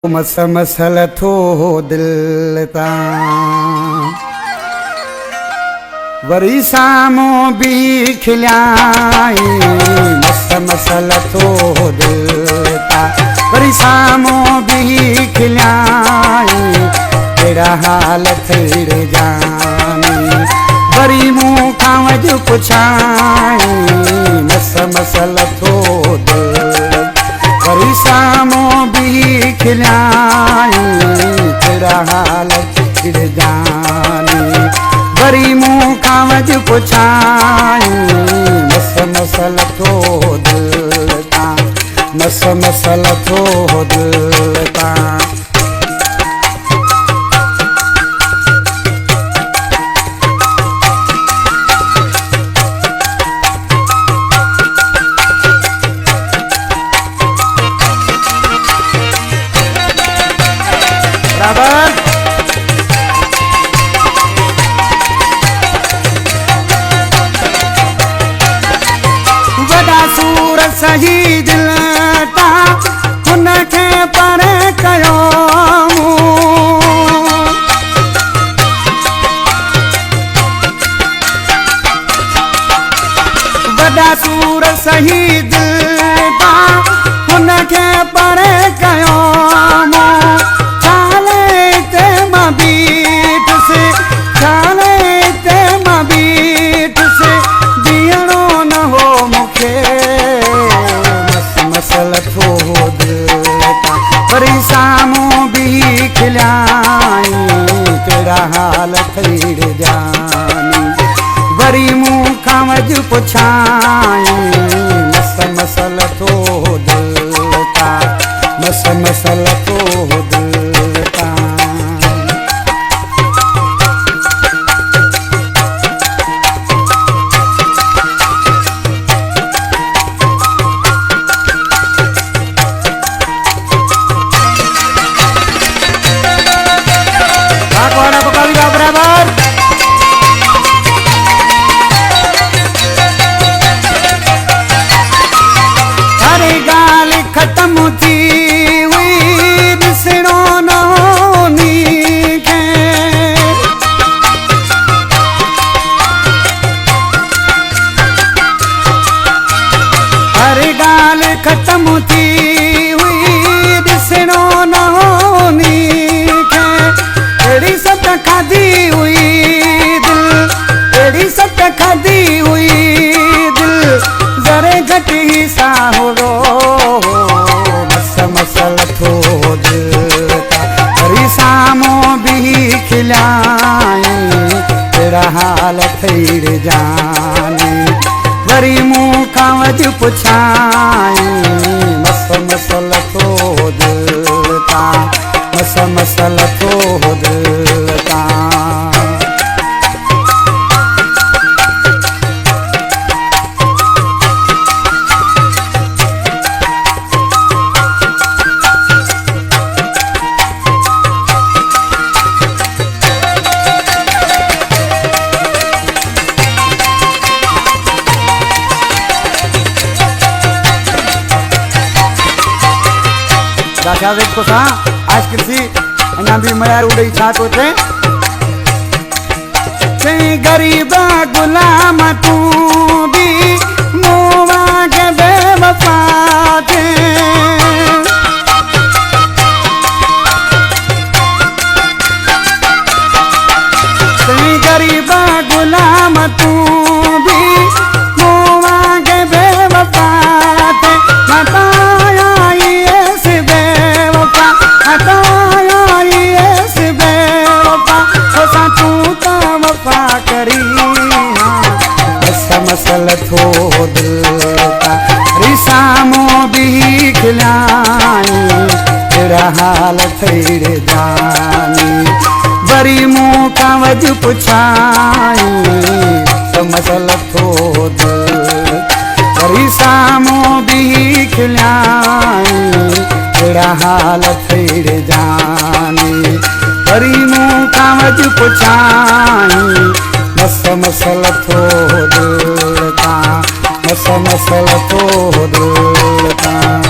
मस मसल थो दिल तां वरी साम्हूं बि खिलियाई मस मसल थो दिल तां वरी साम्हूं बि खिलियाई कहिड़ा हाल थेड़े जानी वरी मूं खां अॼु पुछाई मस मसल थो दिल वरी साम्हूं बि खिलियाई कहिड़ा हाल थेड़े जानी वरी मूं खां अॼु पुछाई मस मसल थो दिल तां मस मसल थो दिल तां सही दिल तां हुनखे परे कयो वॾा सूर सही दिल तां हुनखे परे कयो छाले ते मां बीठुसि छाले ते मां बीठुसि बीहणो न हो मूंखे मसल थो दिल तां वरी साम्हूं बि खिलियाई कहिड़ा हाल थेड़े जानी वरी मूं खां अॼु पुछाई मस मसल थो दिल तां मस मसल थो दिल तां खत्म थी हुई ॾिसणो न हो नीखे हर ॻाल्हि ख़त्म थी हुई ॾिसणो न हो नीखे अहिड़ी सट खाधी हुई दिल अहिड़ी सट खाधी हुई दिल ज़रे घटि ई साहुरो मसल थो दिल तां वरी साम्हूं बि खिलियाई कहिड़ा हाल थेड़े जानी वरी मूं खां अॼु पुछाई मस मसल थो दिल तां मस मसल थो दिल तां देखो आज किसी अञा भी मयार उड़ई छा तो थे गरीब गुलाम तू भी मोवा के बेवफा थे गरीब गुलाम तू भी मोवा के बेवफा थे बताया मसल थो दिल तां वरी साम्हूं बि खिलियाई कहिड़ा हाल थेड़े जानी वरी मूं खां अॼु पुछाई मसल थो दिल वरी साम्हूं बि खिलियाई कहिड़ा हाल थेड़े जानी वरी मूं खां अॼु पुछाई मस मसल थो दिल तां मस मसल थो दिल तां